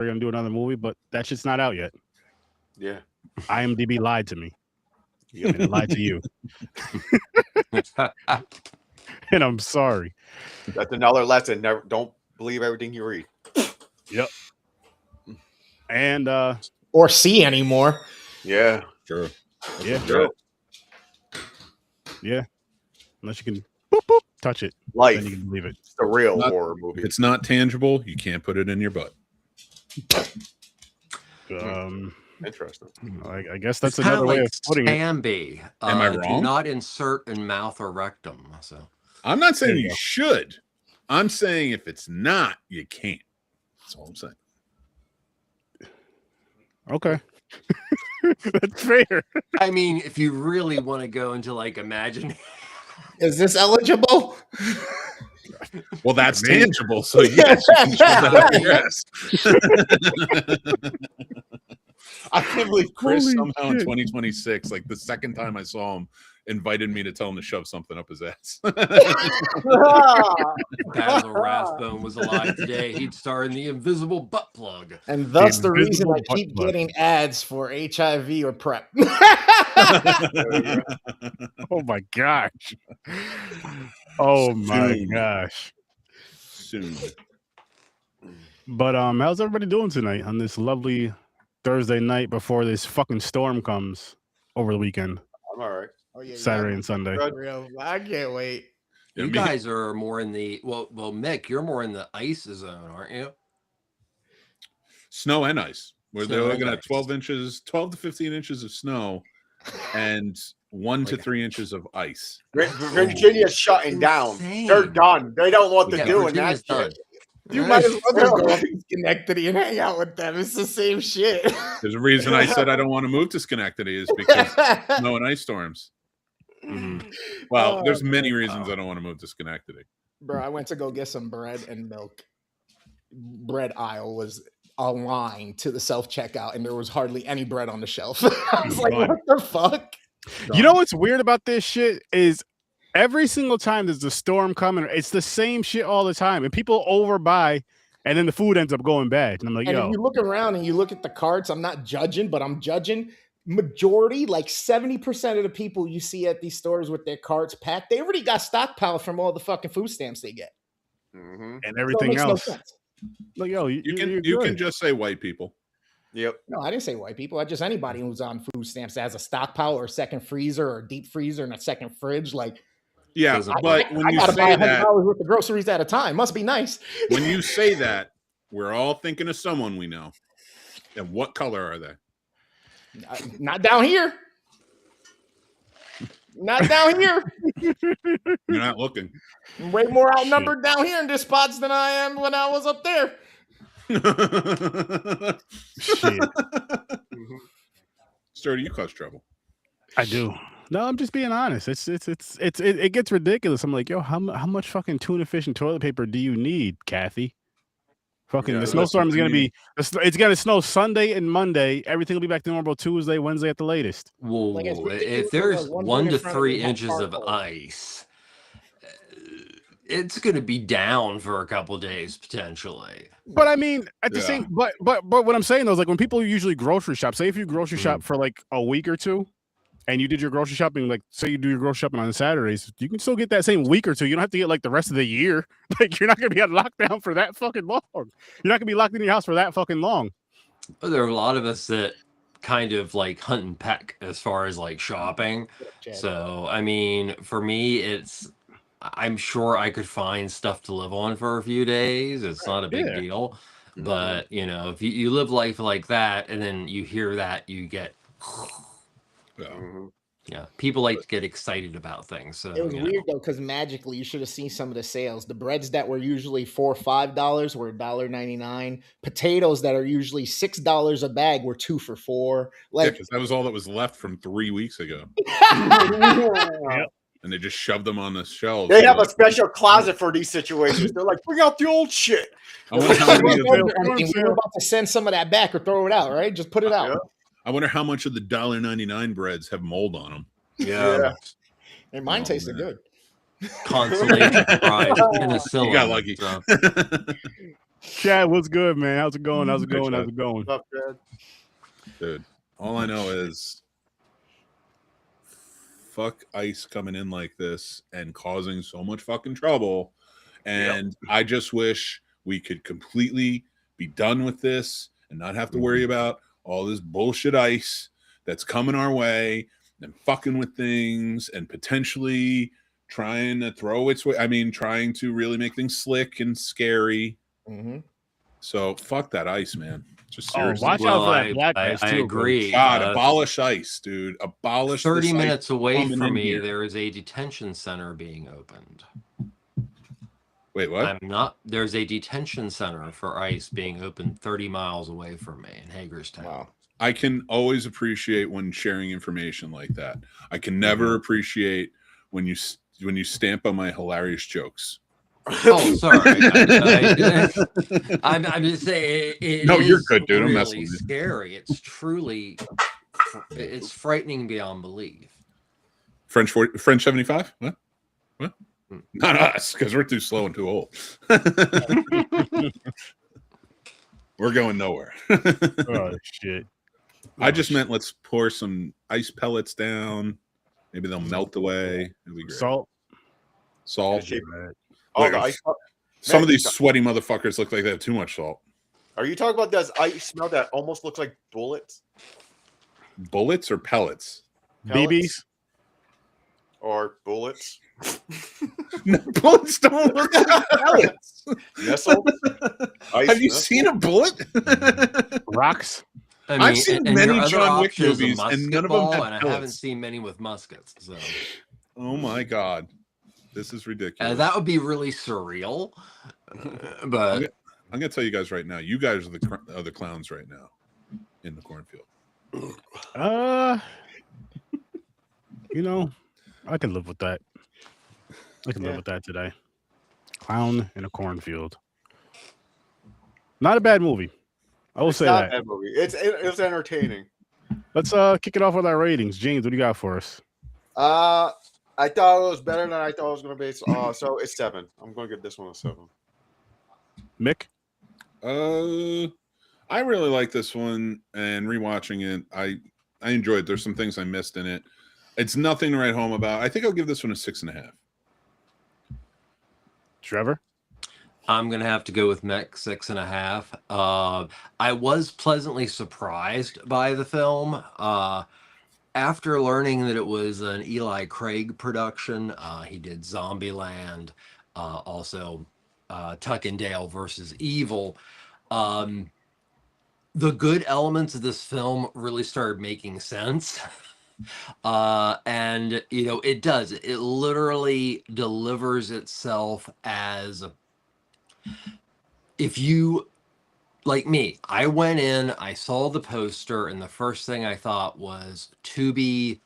we're gonna do another movie, but that shit's not out yet. Yeah. IMDb lied to me. And it lied to you. And I'm sorry. That's another lesson. Never don't believe everything you read. Yep. And or see anymore. Yeah. Sure. Yeah. Sure. Yeah. Unless you can boop, boop, touch it. Life. Then you can believe it. It's a real Not- horror movie. If it's not tangible, you can't put it in your butt. Interesting. I guess that's It's kind another of way like of putting it. Bambi. Am I Do wrong? not insert in mouth or rectum. So I'm not saying There you you go. should. I'm saying if it's not, you can't. That's all I'm saying. Okay. That's fair. I mean, if you really want to go into like imagine, Is this eligible? Well, that's Maybe. tangible. So yes, you can shove that up your ass. I can't believe Chris Holy somehow in shit. 2026, like the second time I saw him, invited me to tell him to shove something up his ass. Basil Rathbone was alive today, he'd star in the Invisible Butt Plug. And thus the reason invisible I butt keep plug. getting ads for HIV or PrEP. Oh my gosh. Oh my Soon. gosh. Soon. But how's everybody doing tonight on this lovely Thursday night before this fucking storm comes over the weekend, I'm all right. Oh, yeah, Saturday and Sunday? Good. Real. I can't wait. Yeah, You me- guys are more in the well, Mick, you're more in the ice zone, aren't you? Snow and ice. Where Snow they're and looking at ice. 12 to 15 inches of snow and 1 to 3 inches of ice. Virginia's shutting down. Insane. They're done. They don't know what to Yeah, do in that Virginia's done. shit. You might as well just go up to Schenectady and hang out with them. It's the same shit. There's a reason I said I don't want to move to Schenectady is because snow and ice storms. Mhm. Well, Oh, there's many reasons I don't want to move to Schenectady. Bro, I went to go get some bread and milk. Bread aisle was a line to the self checkout, and there was hardly any bread on the shelf. I was like, God. what the fuck? You know what's weird about this shit is every single time there's a storm coming, it's the same shit all the time, and people overbuy, and then the food ends up going bad. And I'm like, And yo, if you look around and you look at the carts, I'm not judging, but I'm judging majority, like 70% of the people you see at these stores with their carts packed, they already got stockpiled from all the fucking food stamps they get. Mm-hmm. and So it everything makes no else. sense. Like, yo, You can you're you can good. just say white people. Yep. No, I didn't say white people. I just anybody who's on food stamps that has a stockpile or a second freezer or a deep freezer and a second fridge. Like, Yeah, Doesn't but when I you gotta buy say $100 that, worth of groceries at a time. Must be nice. when you say that, we're all thinking of someone we know. And what color are they? Not down here. Not down here. You're not looking. I'm way more outnumbered down here in this spots than I am when I was up there. Shit, Sturdy, you cause trouble. I do. No, I'm just being honest. It gets ridiculous. I'm like, yo, how much fucking tuna fish and toilet paper do you need, Kathy? Fucking Yeah, the that's snowstorm is what I gonna be. It's gonna snow Sunday and Monday. Everything will be back to normal Tuesday, Wednesday at the latest. Whoa, Like, it's ridiculous if to have there's one 1 foot to in front of 3 you, one inches car of cold. ice, it's going to be down for a couple days potentially. But I mean, at the Yeah. same, but what I'm saying though is like when people usually grocery shop. Say if you grocery Mm. shop for like a week or two, and you did your grocery shopping, like say you do your grocery shopping on Saturdays, you can still get that same week or two. You don't have to get like the rest of the year. Like you're not gonna be on lockdown for that fucking long. You're not gonna be locked in your house for that fucking long. There are a lot of us that kind of like hunt and peck as far as like shopping. Chad. So, I mean, for me, I'm sure I could find stuff to live on for a few days. It's not a big Yeah. deal. But, you know, if you live life like that and then you hear that, you get, Yeah. Mm-hmm. yeah, people like to get excited about things. So, It was you know. weird though, because magically you should have seen some of the sales. The breads that were usually $4 or $5 were $1.99. Potatoes that are usually $6 a bag were 2 for $4. Yeah, Like, because that was all that was left from 3 weeks ago. And they just shoved them on the shelves. They have a special closet for these situations. They're like, bring out the old shit. I wonder how many of the, we were about to send some of that back or throw it out, right? Just put it out. Yeah. I wonder how much of the $1.99 breads have mold on them. Yeah. And mine Oh, tasted man. good. Consolation prize, penicillin. You got lucky. So, Chad, what's good, man? How's it going? How's it going? How's it going? What's up, Chad? Dude, all I know is fuck ice coming in like this and causing so much fucking trouble. And I just wish we could completely be done with this and not have to worry about all this bullshit ice that's coming our way and fucking with things and potentially trying to throw its way. I mean, trying to really make things slick and scary. So fuck that ice, man. Just seriously. Watch out for that black ice, I too, agree. God, abolish ice, dude. Abolish 30 this minutes ice away coming from in me, here. there is a detention center being opened. Wait, what? There's a detention center for ICE being opened 30 miles away from me in Hagerstown. Wow. I can always appreciate when sharing information like that. I can never appreciate when you stamp on my hilarious jokes. Oh, sorry. I'm just saying. No, you're good, dude. I'm messing really with you. scary. It's frightening beyond belief. French 75? What? Not us, because we're too slow and too old. We're going nowhere. Oh shit! I just meant let's pour some ice pellets down. Maybe they'll melt away. It'll be great. Salt. Oh, the ice. Some of these sweaty motherfuckers look like they have too much salt. Are you talking about that ice smell that almost looks like bullets? Bullets or pellets? BBs. Or bullets? No, bullets don't look like pellets. Missiles? Have you seen a bullet? Rocks. I mean, I've seen and many your other John Wick option is a movies, and musket none of them ball, have and I haven't pellets. seen many with muskets. So. Oh my god, this is ridiculous. That would be really surreal. But I'm gonna tell you guys right now. You guys are the clowns right now in the cornfield. You know, I can live with that. I can live with that today. Clown in a cornfield. Not a bad movie. I will say not that. a bad movie. It was entertaining. Let's kick it off with our ratings. James, what do you got for us? I thought it was better than I thought it was going to be. So it's 7. I'm going to give this one a 7. Mick? I really like this one, and rewatching it, I enjoyed it. There's some things I missed in it. It's nothing to write home about. I think I'll give this one a 6.5. Trevor? I'm gonna have to go with Mick, 6.5. I was pleasantly surprised by the film. After learning that it was an Eli Craig production, he did Zombieland, also Tuck and Dale versus Evil. The good elements of this film really started making sense. And it does. It literally delivers itself as, if you, like me, I went in, I saw the poster, and the first thing I thought was Tubi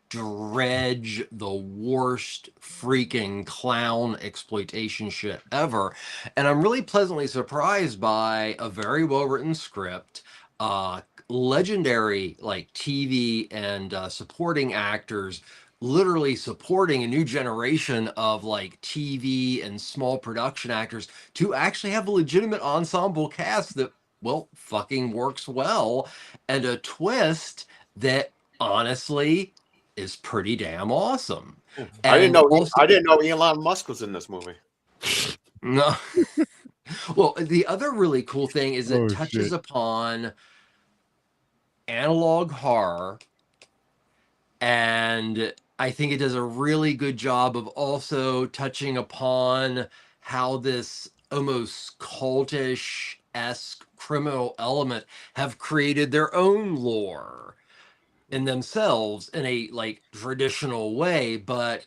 dredge the worst freaking clown exploitation shit ever. And I'm really pleasantly surprised by a very well-written script, legendary like TV and supporting actors, literally supporting a new generation of like TV and small production actors to actually have a legitimate ensemble cast that, well, fucking works well, and a twist that honestly is pretty damn awesome. I didn't know. Also, I didn't know Elon Musk was in this movie. No. Well, the other really cool thing is it touches upon analog horror, and I think it does a really good job of also touching upon how this almost cultish-esque criminal element have created their own lore in themselves in a like traditional way, but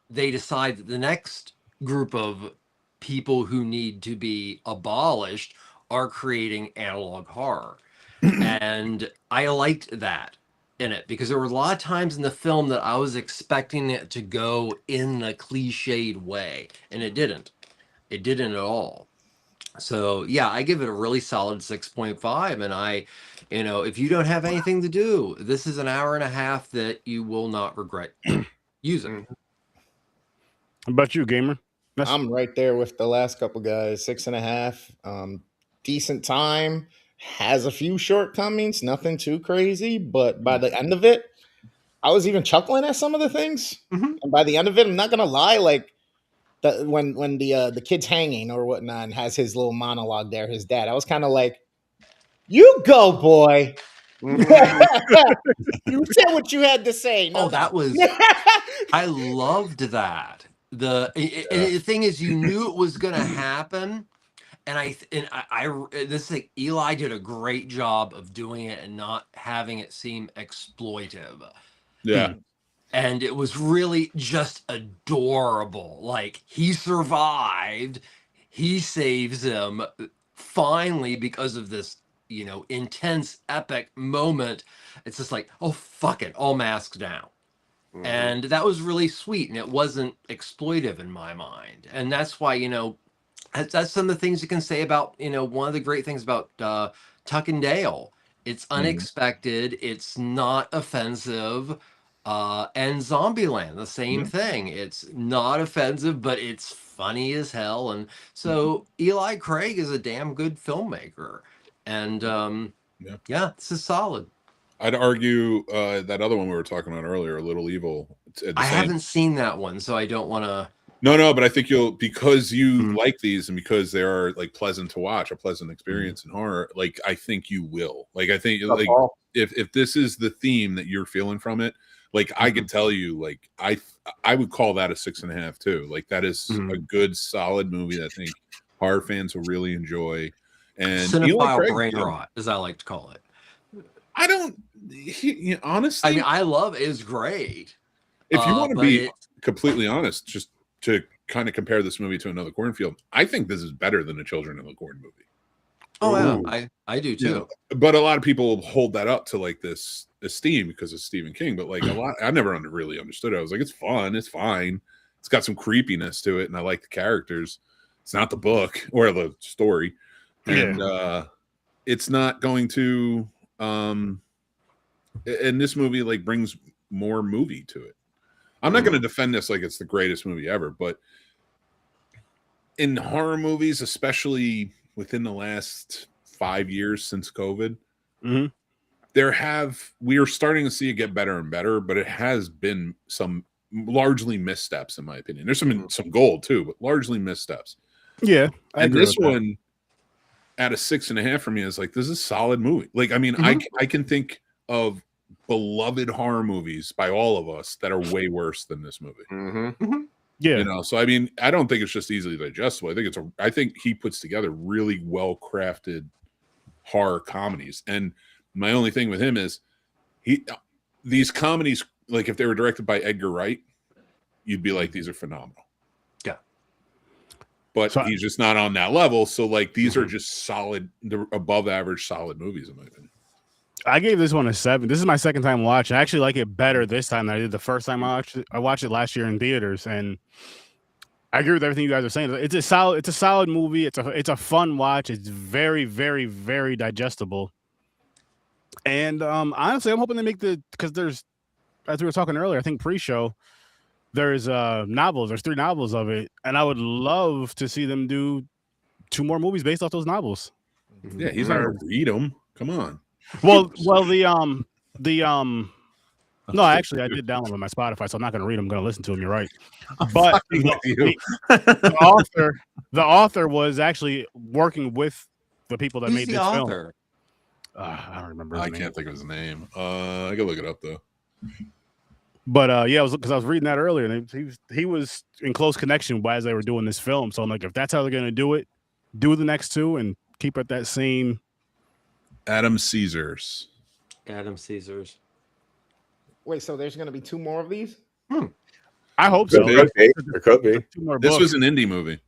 they decide that the next group of people who need to be abolished are creating analog horror. And I liked that in it, because there were a lot of times in the film that I was expecting it to go in a cliched way, and it didn't. It didn't at all. So yeah, I give it a really solid 6.5. And if you don't have anything to do, this is an hour and a half that you will not regret using. How about you, gamer? I'm right there with the last couple guys. 6.5. Decent time. Has a few shortcomings. Nothing too crazy, but by the end of it, I was even chuckling at some of the things. Mhm. And by the end of it, I'm not gonna lie, like when the kid's hanging or whatnot and has his little monologue there, his dad, I was kind of like, "You go, boy." You said what you had to say. Oh, No. that was I loved that. The thing is, you knew it was going to happen, and this thing, Eli did a great job of doing it and not having it seem exploitive. Yeah. And it was really just adorable. Like, he survived, he saves him finally because of this, intense, epic moment. It's just like, oh, fuck it, all masks down. And that was really sweet, and it wasn't exploitive in my mind. And that's why, that's some of the things you can say about, one of the great things about Tuck and Dale. It's unexpected, it's not offensive. And Zombieland, the same thing. It's not offensive, but it's funny as hell. And so Eli Craig is a damn good filmmaker. And yeah, this is solid. I'd argue that other one we were talking about earlier, Little Evil. I haven't seen that one, so I don't want to. No, but I think because you like these and because they are like pleasant to watch, a pleasant experience in horror. Like, I think you will. Like, I think like if this is the theme that you're feeling from it, like I can tell you, like I would call that a 6.5 too. Like, that is a good solid movie that I think horror fans will really enjoy. And Cinephile brain rot, as I like to call it. I don't honestly. I mean, I love it. It's great. If you want to be completely honest, just to kind of compare this movie to another Cornfield, I think this is better than a Children of the Corn movie. Oh yeah, I do too. But a lot of people hold that up to like this esteem because of Stephen King. But like I never really understood it. I was like, it's fun, it's fine, it's got some creepiness to it, and I like the characters. It's not the book or the story, and it's not going to. And this movie like brings more movie to it. I'm not going to defend this like it's the greatest movie ever, but in horror movies, especially within the last 5 years since COVID, we are starting to see it get better and better, but it has been some largely missteps, in my opinion. There's some gold too, but largely missteps. Yeah. And this one at a 6.5 for me is like, this is a solid movie. Like, I mean, I can think of beloved horror movies by all of us that are way worse than this movie. Yeah. So I mean, I don't think it's just easily digestible. I think he puts together really well crafted horror comedies. And my only thing with him is these comedies, like if they were directed by Edgar Wright, you'd be like, these are phenomenal. Yeah. But he's just not on that level. So like these are just solid, above average solid movies in my opinion. I gave this one a 7. This is my second time watching. I actually like it better this time than I did the first time I watched it. I watched it last year in theaters, and I agree with everything you guys are saying. It's a solid movie. It's a fun watch. It's very, very, very digestible. And honestly, I'm hoping they make because there's, as we were talking earlier, I think pre-show, there's novels. There's 3 novels of it, and I would love to see them do 2 more movies based off those novels. Yeah, he's not gonna read them. Come on. Well, no, actually, I did download them on my Spotify, so I'm not going to read them. I'm going to listen to them. You're right. But the author was actually working with the people that made this film. I don't remember. I can't think of his name. I can look it up though. But yeah, it was because I was reading that earlier, and he was in close connection as they were doing this film. So I'm like, if that's how they're going to do it, do the next 2 and keep it that same. Adam Caesars. Wait, so there's going to be 2 more of these? I hope so. There could be. 2 more This books. was an indie movie.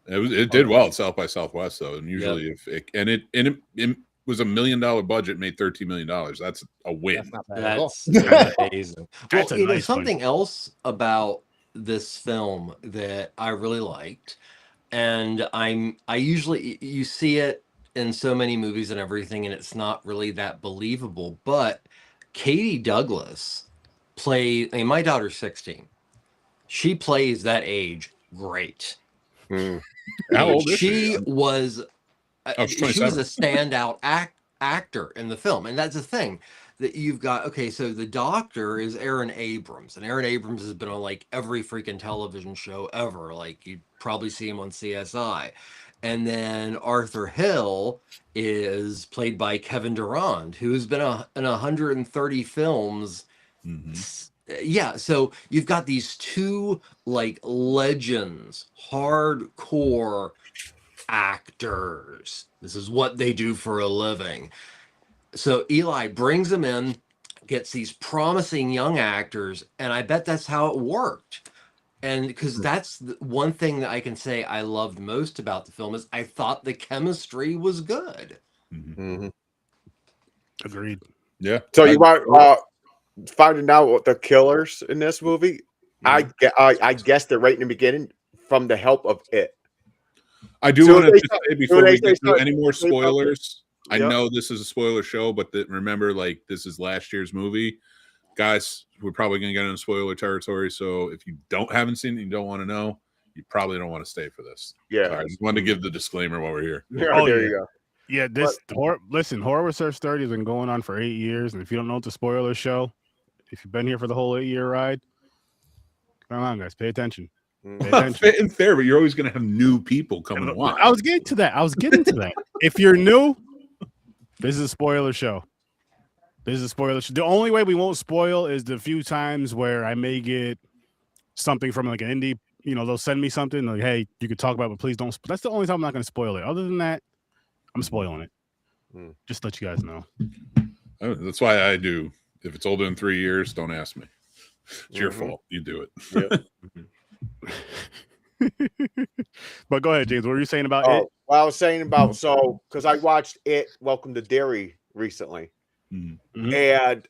It did well at South by Southwest though, and usually it was $1 million budget, made $13 million. That's a win. That's not bad at all. That's amazing. That's a nice there's something one. else about this film that I really liked, and I usually, you see it in so many movies and everything, and it's not really that believable. But Katie Douglas played. I mean, my daughter's 16. She plays that age great. Mm. How old is she? She was Oh, she's she was 27. a standout actor in the film, and that's the thing that you've got. Okay, so the doctor is Aaron Abrams, and Aaron Abrams has been on like every freaking television show ever. Like you'd probably see him on CSI, and then Arthur Hill is played by Kevin Durand, who has been in 130 films. Yeah, so you've got these two like legends, hardcore actors. This is what they do for a living. So Eli brings them in, gets these promising young actors, and I bet that's how it worked. And because that's one thing that I can say I loved most about the film is I thought the chemistry was good. Mm-hmm. Agreed. Yeah. So you want finding out what the killers in this movie? I guess they're right in the beginning from the help of it. I do So want to they just start- say before they we get to start- any more they start- spoilers, I Yep. know this is a spoiler show, but remember, like, this is last year's movie. Guys, we're probably going to get into spoiler territory. So if you haven't seen it and you don't want to know, you probably don't want to stay for this. Yeah. So I just wanted to give the disclaimer while we're here. Yeah, Oh, there yeah. you go. Yeah, Horror Research 30 has been going on for 8 years, and if you don't know it's a spoiler show, if you've been here for the whole 8-year ride, come on, guys, pay attention. Pay attention. Fair, but you're always going to have new people coming to watch. I was getting to that. If you're new, this is a spoiler show. The only way we won't spoil is the few times where I may get something from like an indie. You know, they'll send me something like, "Hey, you could talk about it, but please don't." That's the only time I'm not going to spoil it. Other than that, I'm spoiling it. Just to let you guys know. That's why I do. If it's older than 3 years, don't ask me. It's your fault. You do it. But go ahead, James. What were you saying about it? Well, I was saying about because I watched it, Welcome to Derry recently, and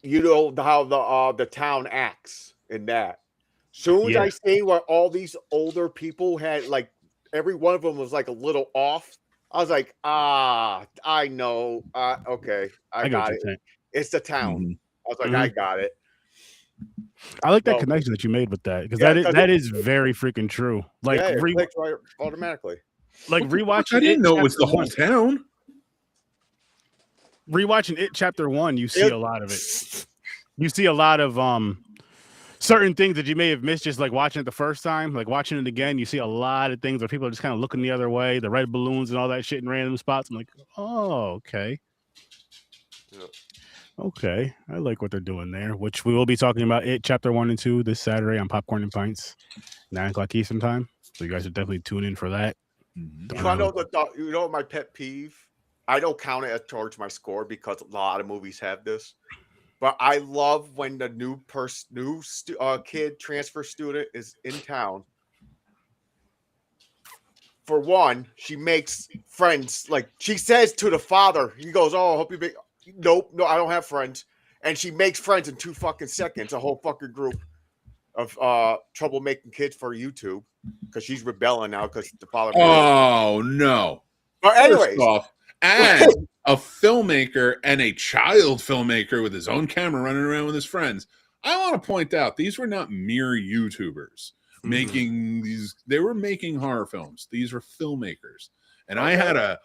you know how the town acts in that. Soon as I seen what all these older people had, like every one of them was like a little off. I was like, I know. Okay, I got it. It's the town. I was like, I got it. I like that connection that you made with that because that is very freaking true. Like, it clicks right automatically. Like rewatching. I didn't know it was the whole town. Rewatching it, chapter 1, you see a lot of it. You see a lot of certain things that you may have missed just like watching it the first time. Like watching it again, you see a lot of things where people are just kind of looking the other way, the red balloons and all that shit in random spots. I'm like, oh, okay. Okay, I like what they're doing there, which we will be talking about it, chapter 1 and 2 this Saturday on Popcorn and Pints, 9 o'clock Eastern time. So you guys should definitely tune in for that. You know my pet peeve? I don't count it towards my score because a lot of movies have this. But I love when the new kid transfer student is in town. For one, she makes friends. Like she says to the father, he goes, "Oh, I hope you make." Nope, no, I don't have friends. And she makes friends in 2 fucking seconds. A whole fucking group of troublemaking kids for YouTube because she's rebelling now because the father. Oh no! But anyways, first off, as a filmmaker and a child filmmaker with his own camera running around with his friends, I want to point out these were not mere YouTubers making these. They were making horror films. These were filmmakers, and I had a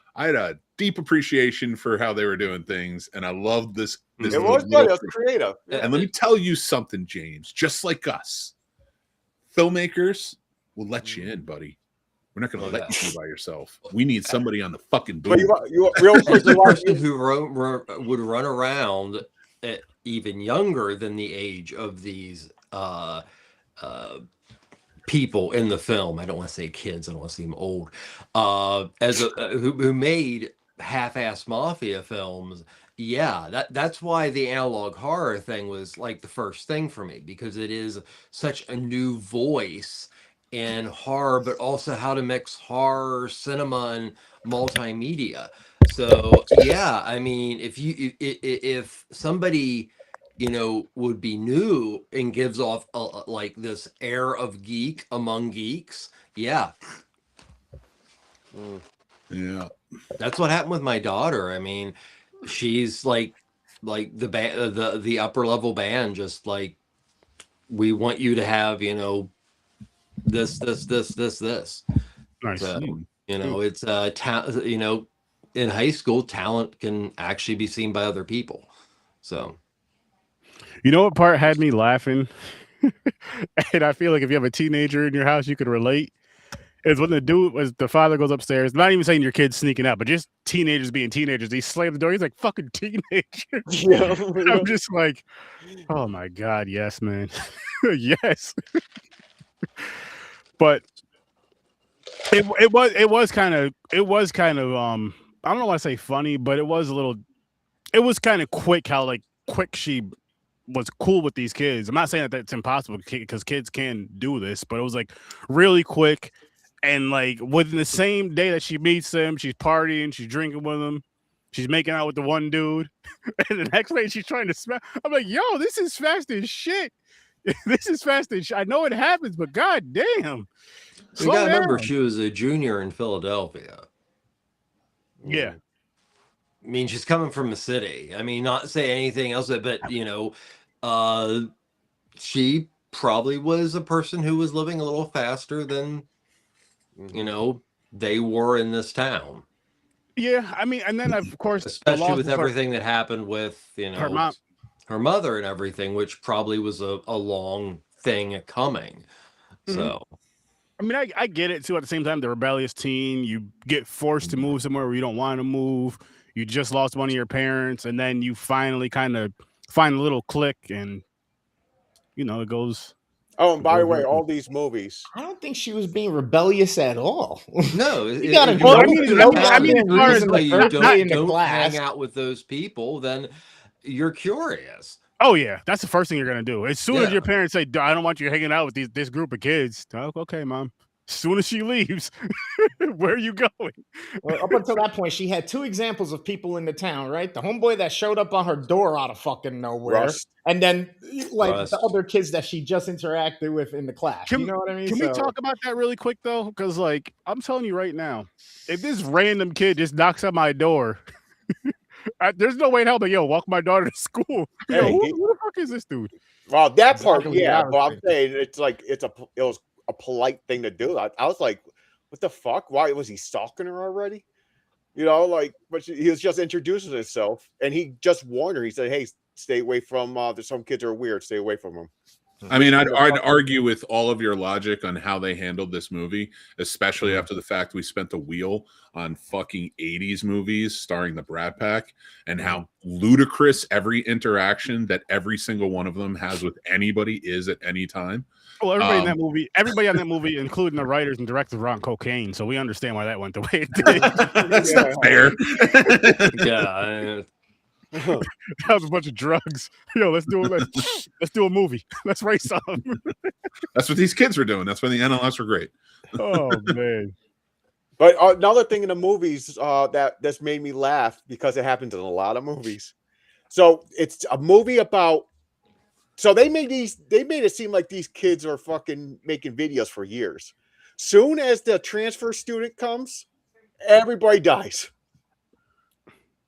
deep appreciation for how they were doing things, and I loved this. It was good. It was creative. And let me tell you something, James. Just like us, filmmakers will let you in, buddy. We're not going to let you be by yourself. We need somebody on the fucking booth. The person who would run around at even younger than the age of these people in the film. I don't want to say kids. I don't want to seem old. Who made half-ass mafia films. Yeah, that's why the analog horror thing was like the first thing for me, because it is such a new voice in horror, but also how to mix horror, cinema, and multimedia. So yeah, I mean, if somebody would be new and gives off like this air of geek among geeks, yeah. Yeah, that's what happened with my daughter. I mean, she's like the upper level band just like we want you to have, this. Nice. So, it's in high school, talent can actually be seen by other people. So, You know what part had me laughing? And I feel like if you have a teenager in your house, you could relate. Is when the father goes upstairs, not even saying your kid's sneaking out, but just teenagers being teenagers. He slammed the door. He's like, fucking teenager. Yeah. I'm just like, oh my God, yes, man. Yes. But it was kind of I don't know why I say funny, but it was kind of quick how quick she was cool with these kids. I'm not saying that that's impossible because kids can do this, but it was like really quick. And like within the same day that she meets them, she's partying, she's drinking with them, she's making out with the one dude, and the next day she's trying to smash. I'm like, yo, this is fast as shit. This is fast as shit. I know it happens, but god damn. You gotta remember, she was a junior in Philadelphia. Yeah. I mean, she's coming from a city. I mean, not say anything else, but she probably was a person who was living a little faster than they were in this town. Yeah, I mean, and then of course, especially with everything that happened with her mom, her mother, and everything, which probably was a long thing coming. So, I mean, I get it too. At the same time, the rebellious teen, you get forced to move somewhere where you don't want to move. You just lost one of your parents, and then you finally kind of find a little click, and it goes. Oh, and by the way, all these movies. I don't think she was being rebellious at all. No, you gotta don't hang out with those people, then you're curious. Oh yeah, that's the first thing you're gonna do. As soon as your parents say, "I don't want you hanging out with this group of kids," okay, mom. As soon as she leaves, where are you going? Well, up until that point, she had 2 examples of people in the town, right? The homeboy that showed up on her door out of fucking nowhere. Rust. And then the other kids that she just interacted with in the class. You know what I mean? Can we talk about that really quick though? Because I'm telling you right now, if this random kid just knocks on my door, there's no way in hell but walk my daughter to school. Hey, who the fuck is this dude? Well, that part, yeah, but I'm saying it was a polite thing to do. I was like, what the fuck? Why was he stalking her already? But he was just introducing himself, and he just warned her. He said, "Hey, stay away from. There's some kids are weird. Stay away from them." I mean, I'd argue with all of your logic on how they handled this movie, especially after the fact we spent the wheel on fucking 80s movies starring the Brat Pack, and how ludicrous every interaction that every single one of them has with anybody is at any time. Well, everybody on that movie, including the writers and directors, were on cocaine, so we understand why that went the way it did. That's not fair. Yeah. That was a bunch of drugs. Let's do a movie. Let's write something. That's what these kids were doing. That's when the NLS were great. Oh man. But another thing in the movies that's made me laugh, because it happens in a lot of movies. So it's a movie about. So they made it seem like these kids are fucking making videos for years. Soon as the transfer student comes, everybody dies.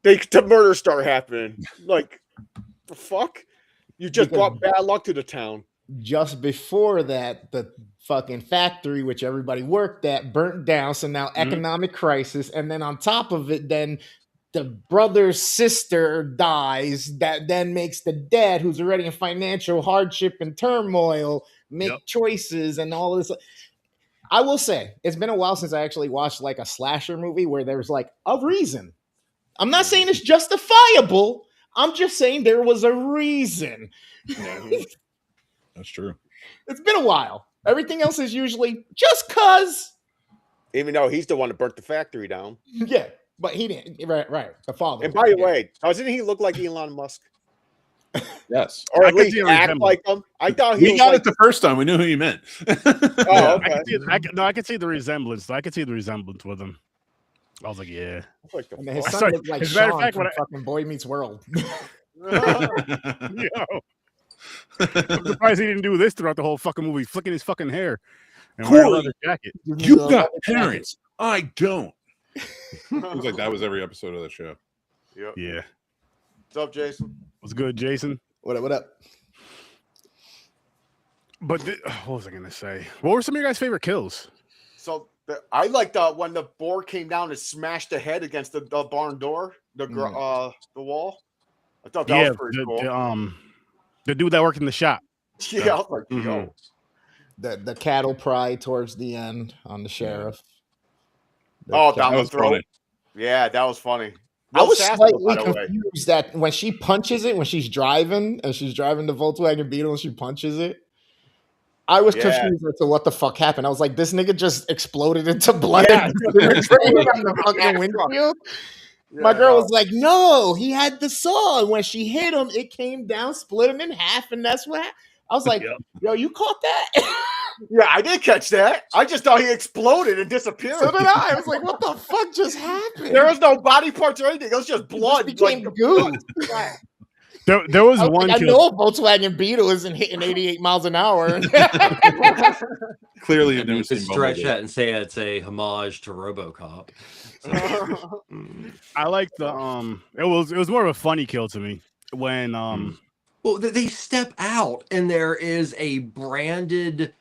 The murders start happening. Like, the fuck? You just brought bad luck to the town. Just before that, the fucking factory, which everybody worked at, burnt down. So now economic crisis. And then on top of it, then the brother's sister dies. That then makes the dad, who's already in financial hardship and turmoil, make choices and all this. I will say, it's been a while since I actually watched a slasher movie where there's a reason. I'm not saying it's justifiable. I'm just saying there was a reason. That's true. It's been a while. Everything else is usually just cuz. Even though he's the one that burnt the factory down. Yeah, but he didn't. Right. The father. And by the way, doesn't he look like Elon Musk? Yes. Or at least act like him. I thought we got it the first time. We knew who you meant. Oh, okay. I could see the resemblance. I could see the resemblance with him. I was like, yeah. And his son looked like Sean from fucking Boy Meets World. I'm surprised he didn't do this throughout the whole fucking movie, flicking his fucking hair and wearing a leather jacket. You got parents. I don't. It was like that was every episode of the show. Yep. Yeah. What's up, Jason? What's good, Jason? What up? But what was I gonna say? What were some of your guys' favorite kills? So I liked when the boar came down and smashed the head against the barn door, the wall. I thought that was pretty cool. The dude that worked in the shop. Yeah, I was like, yo. The cattle pry towards the end on the sheriff. Oh, down the throat. Funny. Yeah, that was funny. I was slightly confused that when she punches it, when she's driving the Volkswagen Beetle and she punches it, I was confused as to what the fuck happened. I was like, this nigga just exploded into blood on the fucking windshield. Yeah, my girl was like, no, he had the saw. And when she hit him, it came down, split him in half, and that's what I was like, yo, you caught that? Yeah, I did catch that. I just thought he exploded and disappeared. So did I. I was like, what the fuck just happened? There was no body parts or anything. It was just blood. It became goo. There was one. I know a Volkswagen Beetle isn't hitting 88 miles an hour. Clearly, you could stretch that and say it's a homage to RoboCop. So. I like the It was more of a funny kill to me when Well, they step out and there is a branded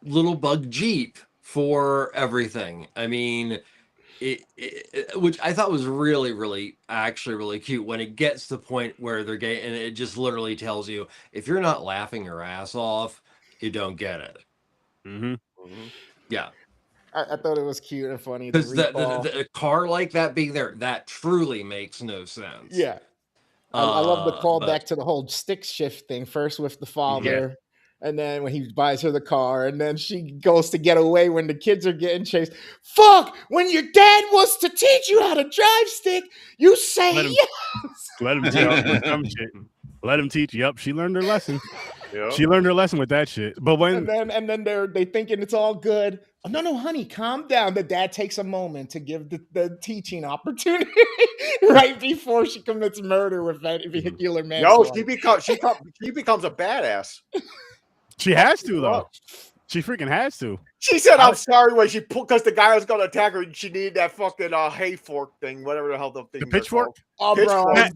little bug Jeep for everything. I mean, which I thought was really actually really cute when it gets to the point where they're gay, and it just literally tells you if you're not laughing your ass off, you don't get it. Yeah. I thought it was cute and funny because the car like that being there, that truly makes no sense. Yeah. I love the callback to the whole stick shift thing. First with the father, and then when he buys her the car, and then she goes to get away when the kids are getting chased. Fuck! When your dad wants to teach you how to drive stick, you say yes. Let him teach some shit. Let him teach. Yep, she learned her lesson. Yep. She learned her lesson with that shit. But when and then they thinking it's all good. Oh, no, honey, calm down. The dad takes a moment to give the teaching opportunity right before she commits murder with vehicular manslaughter. No, she becomes a badass. She has to though. She freaking has to. She said, "I'm sorry" when she put because the guy was going to attack her. She needed that fucking hay fork thing, whatever the hell the thing. The pitchfork. Oh, bro, that's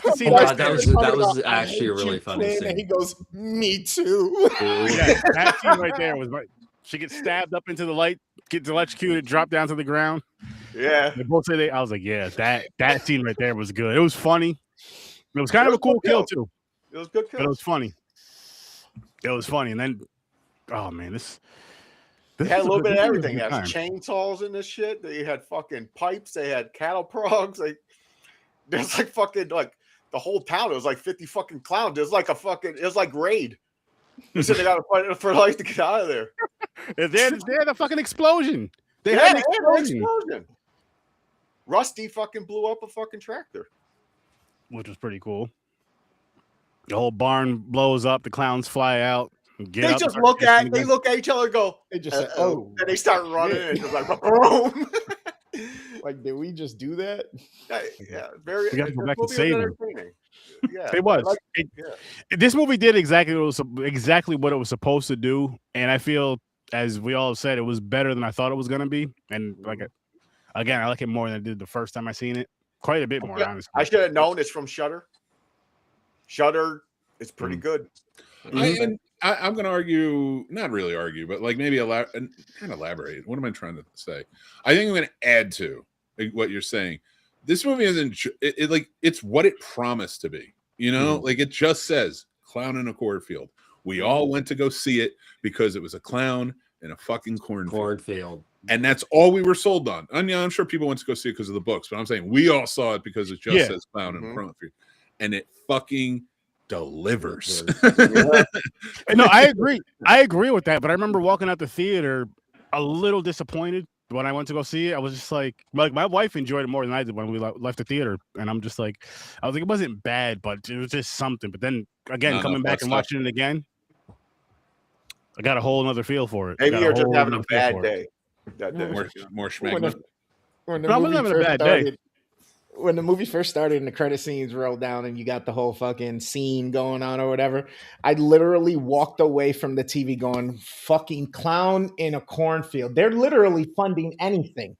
the scene. That was actually a really funny scene. And he goes, "Me too." Yeah, that scene right there was. She gets stabbed up into the light, gets electrocuted, dropped down to the ground. Yeah, they both say I was like, yeah, that scene right there was good. It was funny. It was kind of a cool kill too. It was good kill. But it was funny. It was funny, and then, oh man, this had a little bit of everything. They had chainsaws in this shit. They had fucking pipes. They had cattle progs. There's like fucking like the whole town. It was like 50 fucking clowns. It was like it was like Raid. They said they got to fight for life to get out of there. They had a fucking explosion. They had an explosion. Rusty fucking blew up a fucking tractor, which was pretty cool. The whole barn blows up. The clowns fly out. They just look at each other and go. They just say, "Oh," and they start running. And it's like, boom. Like, did we just do that? Yeah, very. We got to go back and save them. Yeah, it was. This movie did exactly what it was supposed to do, and I feel, as we all have said, it was better than I thought it was going to be. And again, I like it more than I did the first time I seen it. Quite a bit more, honestly. I should have known it's from Shudder. Shudder is pretty good. I'm going to argue, not really argue, but like maybe kind of elaborate. What am I trying to say? I think I'm going to add to what you're saying. This movie isn't it's what it promised to be. You know, like it just says clown in a cornfield. We all went to go see it because it was a clown in a fucking cornfield. And that's all we were sold on. And I'm sure people went to go see it because of the books, but I'm saying we all saw it because it just says clown in a cornfield. And it fucking delivers. No, I agree. I agree with that. But I remember walking out the theater a little disappointed when I went to go see it. I was just like my wife enjoyed it more than I did when we left the theater. And I'm just like, I was like, it wasn't bad, but it was just something. But then again, coming back and watching it again, I got a whole another feel for it. Maybe you're just having a bad day. More schmegma. When the movie first started and the credit scenes rolled down and you got the whole fucking scene going on or whatever, I literally walked away from the TV going, fucking clown in a cornfield. They're literally funding anything.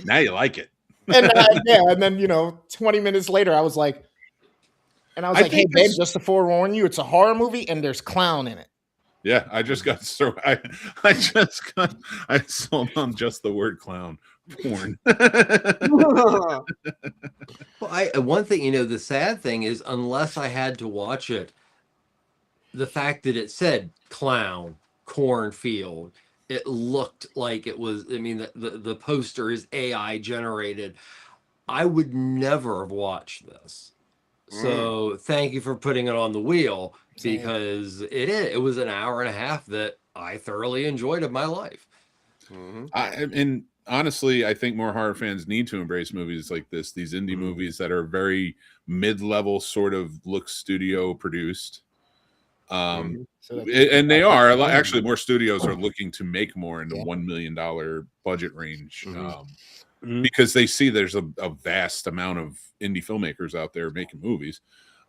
Now you like it. And and then 20 minutes later, I was like, And I was I like, hey, think babe, this- just to forewarn you, it's a horror movie and there's clown in it. Yeah, I just got so I sold on just the word clown porn. Well, one thing, the sad thing is, unless I had to watch it, the fact that it said clown, cornfield, it looked like it was, I mean, the poster is AI generated. I would never have watched this. So thank you for putting it on the wheel, because it was an hour and a half that I thoroughly enjoyed of my life. And honestly, I think more horror fans need to embrace movies like this, these indie movies that are very mid-level, sort of look studio produced. And they are actually, more studios are looking to make more in the $1 million budget range, because they see there's a vast amount of indie filmmakers out there making movies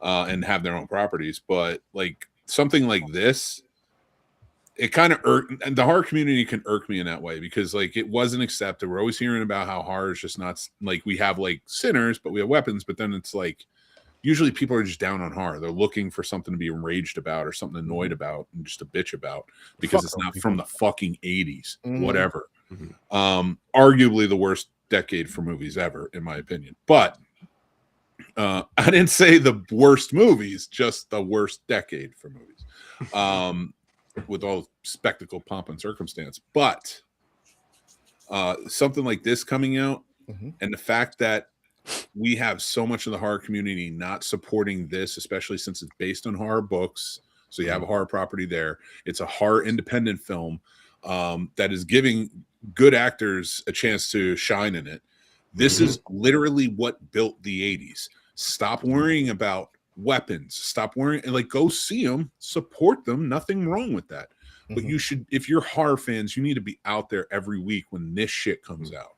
and have their own properties. But like something like this, it kind of and the horror community can irk me in that way, because like it wasn't accepted. We're always hearing about how horror is just not, like, we have like sinners, but we have weapons. But then it's like, usually people are just down on horror. They're looking for something to be enraged about or something annoyed about and just a bitch about, because it's not from the fucking 80s, whatever. Arguably the worst decade for movies ever, in my opinion. But I didn't say the worst movies, just the worst decade for movies. With all spectacle, pomp, and circumstance. But something like this coming out, and the fact that we have so much of the horror community not supporting this, especially since it's based on horror books. So you have a horror property there. It's a horror independent film that is giving good actors a chance to shine in it. This is literally what built the 80s. Stop worrying about weapons. Stop worrying, and like, go see them, support them. Nothing wrong with that. But you should, if you're horror fans, you need to be out there every week when this shit comes out.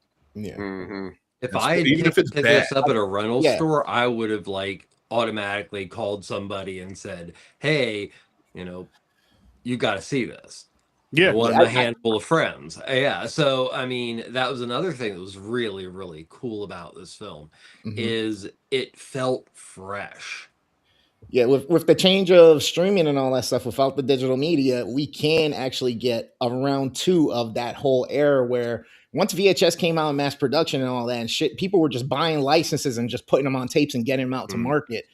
If I had picked this up at a rental store, I would have like automatically called somebody and said, hey, you got to see this. Yeah. One of my handful of friends. Yeah. So, I mean, that was another thing that was really, really cool about this film is it felt fresh. Yeah, with the change of streaming and all that stuff, without the digital media, we can actually get a round two of that whole era where once VHS came out in mass production and all that and shit, people were just buying licenses and just putting them on tapes and getting them out to market.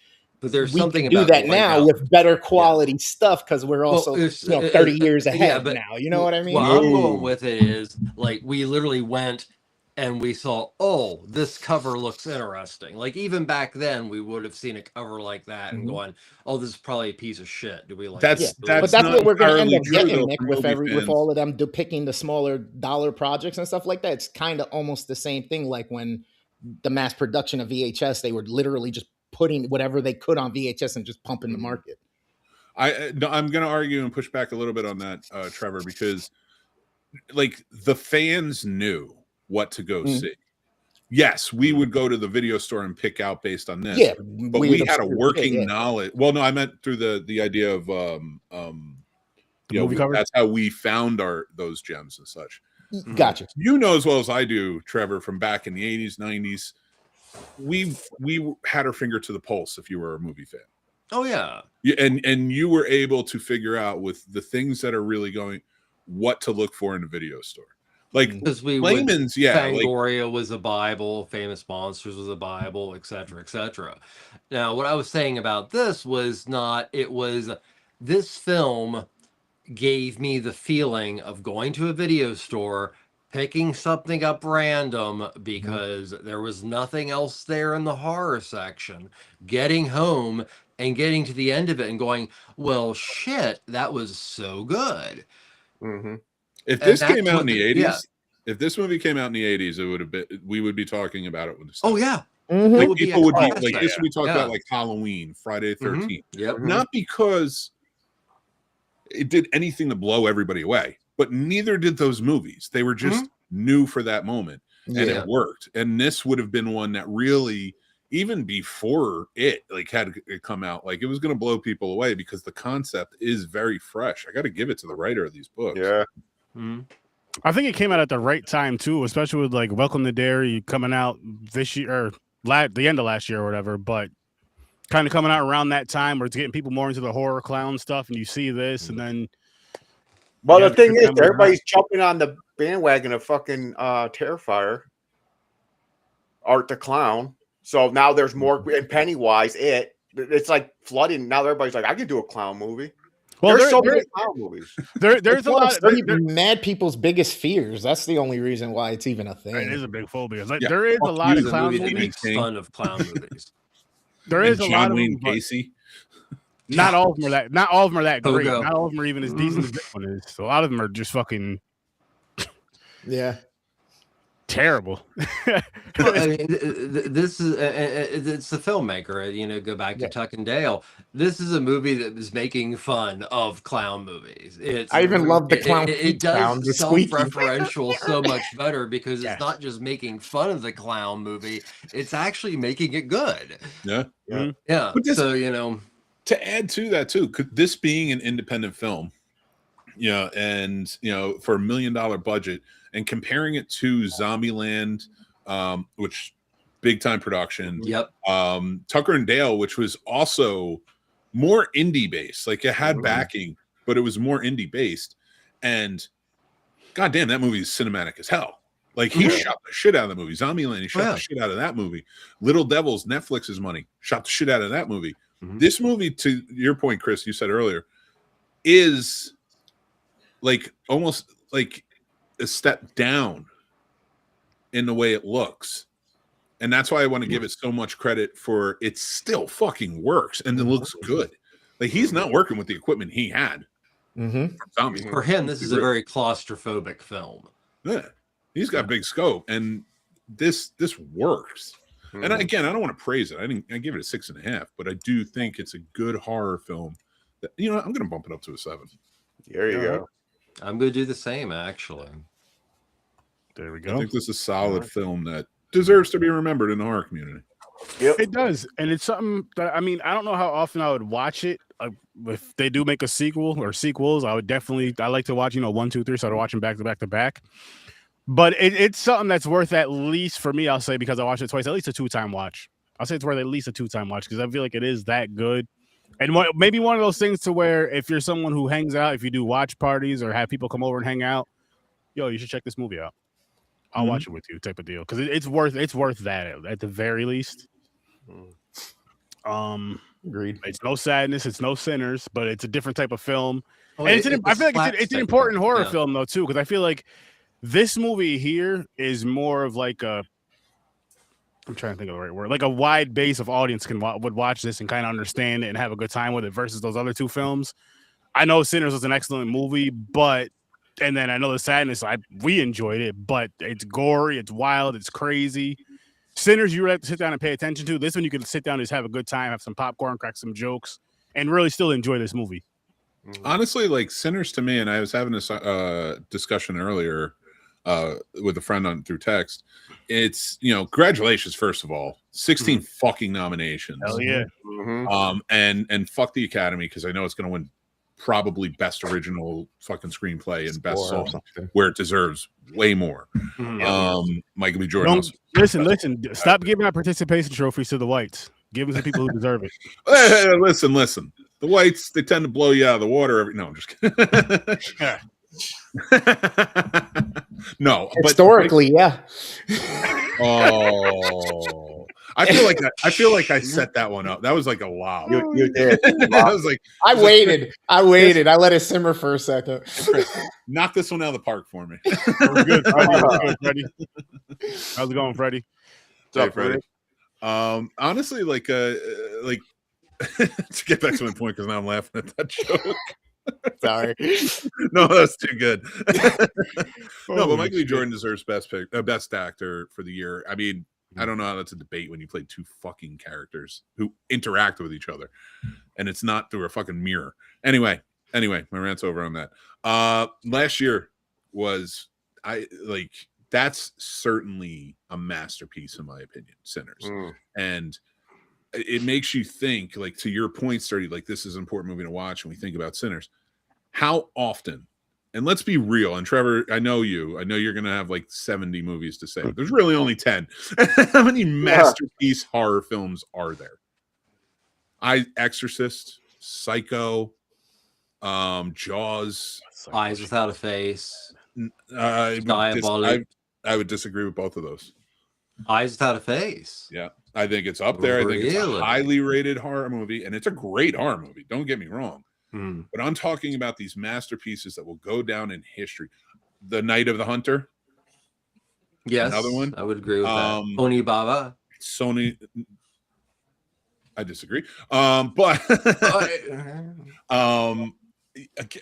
But there's we something can do about that now with better quality stuff, because we're also 30 years ahead now. You know what I mean? What I'm going with it is, like, we literally went and we saw, oh, this cover looks interesting. Like, even back then, we would have seen a cover like that and going, oh, this is probably a piece of shit. Do we like but that's what we're going to end up getting, Nick, with all of them depicting the smaller dollar projects and stuff like that. It's kind of almost the same thing like when the mass production of VHS, they were literally just putting whatever they could on VHS and just pumping the market. I'm going to argue and push back a little bit on that, Trevor, because like the fans knew what to go see. Yes, we would go to the video store and pick out based on this. Yeah, but we had a working knowledge. Well, no, I meant through the idea of that's how we found those gems and such. Gotcha. You know as well as I do, Trevor, from back in the 80s, 90s. We had our finger to the pulse if you were a movie fan. Oh yeah. And you were able to figure out with the things that are really going, what to look for in a video store. Like layman's, Fangoria was a Bible, Famous Monsters was a Bible, etc., etc. Now, what I was saying about this was this film gave me the feeling of going to a video store, picking something up random because there was nothing else there in the horror section, getting home and getting to the end of it and going, well, shit, that was so good. If this came out in the 80s, if this movie came out in the 80s, it would have been, we would be talking about it with this. Oh yeah. Like people would be like, this would be talking about like Halloween, Friday the 13th. Not because it did anything to blow everybody away, but neither did those movies. They were just new for that moment, and it worked. And this would have been one that really, even before it like had it come out, like it was going to blow people away because the concept is very fresh. I got to give it to the writer of these books. Yeah. I think it came out at the right time too, especially with like Welcome to Derry coming out this year or the end of last year or whatever. But kind of coming out around that time where it's getting people more into the horror clown stuff, and you see this, and then. Well, the thing is, everybody's jumping on the bandwagon of fucking Terrifier, Art the Clown. So now there's more, and Pennywise, it's like flooding. Now everybody's like, I could do a clown movie. Well, there's so many clown movies. There's a lot of mad people's biggest fears. That's the only reason why it's even a thing. It is a big phobia. Like, there is a lot of clown movies. Makes fun of clown movies. There is a lot of Wayne Casey. Not all of them are that. Not all of them are that great. Not all of them are even as decent as this one is. So a lot of them are just fucking. Yeah. Terrible. Well, I mean, this is it's the filmmaker. Go back to Tuck and Dale. This is a movie that is making fun of clown movies. I even love the clown. It does self-referential so much better because it's not just making fun of the clown movie; it's actually making it good. Yeah, yeah. But this, so to add to that too, this being an independent film, and for $1 million budget. And comparing it to Zombieland, which big time production. Yep. Tucker and Dale, which was also more indie based. Like it had backing, but it was more indie based. And goddamn, that movie is cinematic as hell. Like he shot the shit out of the movie. Zombieland, he shot the shit out of that movie. Little Devils, Netflix's money, shot the shit out of that movie. This movie, to your point, Chris, you said earlier, is like almost like a step down in the way it looks, and that's why I want to give it so much credit for it still fucking works and it looks good. Like he's not working with the equipment he had for him. This is a very claustrophobic film. Yeah, he's got big scope, and this works. And again, I don't want to praise it. I give it a 6.5, but I do think it's a good horror film that, I'm gonna bump it up to a 7. There you go. I'm going to do the same, actually. There we go. I think this is a solid film that deserves to be remembered in the horror community. Yep. It does. And it's something that, I don't know how often I would watch it. If they do make a sequel or sequels, I like to watch, 1, 2, 3, so I'd watch them back to back to back. But it's something that's worth, at least for me, I'll say, because I watched it twice, at least a 2-time watch. I'll say it's worth at least a 2-time watch because I feel like it is that good. And maybe one of those things to where if you're someone who hangs out, if you do watch parties or have people come over and hang out, you should check this movie out. I'll watch it with you, type of deal, because it's worth that at the very least. Agreed. It's no sadness, it's no sinners, but it's a different type of film. And I feel like it's an important horror film though too, because I feel like this movie here is more of like I'm trying to think of the right word. Like a wide base of audience would watch this and kind of understand it and have a good time with it versus those other two films. I know Sinners was an excellent movie, and then I know The Sadness, we enjoyed it, but it's gory, it's wild, it's crazy. Sinners, you really have to sit down and pay attention to. This one, you can sit down and just have a good time, have some popcorn, crack some jokes, and really still enjoy this movie. Honestly, like Sinners to me, and I was having this discussion earlier with a friend through text. It's congratulations, first of all, 16 fucking nominations. Hell yeah. And fuck the Academy, because I know it's going to win probably best original fucking screenplay and best song, where it deserves way more. Michael B. Jordan. Listen. Stop giving out participation trophies to the whites. Give them to people who deserve it. Hey, listen. The whites, they tend to blow you out of the water no, I'm just kidding. No, historically, yeah. Oh, I feel like I set that one up. That was like a wow. You did. I waited. I let it simmer for a second. Knock this one out of the park for me. We're good, Freddie. How's it going, Freddie? What's up, Freddie? Honestly, to get back to my point, because now I'm laughing at that joke. Sorry. No, that's too good. No, but Michael B. Jordan deserves best actor for the year. I mean, I don't know how that's a debate when you play two fucking characters who interact with each other, and it's not through a fucking mirror. Anyway, my rant's over on that. Last year was that's certainly a masterpiece in my opinion, Sinners. And it makes you think, like, to your point, Sturdy, like, this is an important movie to watch when we think about Sinners. How often, and let's be real, and Trevor, I know you're going to have like 70 movies to say. There's really only 10. How many masterpiece horror films are there? Exorcist, Psycho, Jaws, Eyes Without a Face, I Diabolic. would disagree with both of those. Eyes Without a Face. Yeah, I think it's up there. I think it's a Really? highly rated horror movie, and it's a great horror movie. Don't get me wrong. Mm. But I'm talking about these masterpieces that will go down in history. The Night of the Hunter. Yes, Another one. I would agree with that. Onibaba. Sony. I disagree. But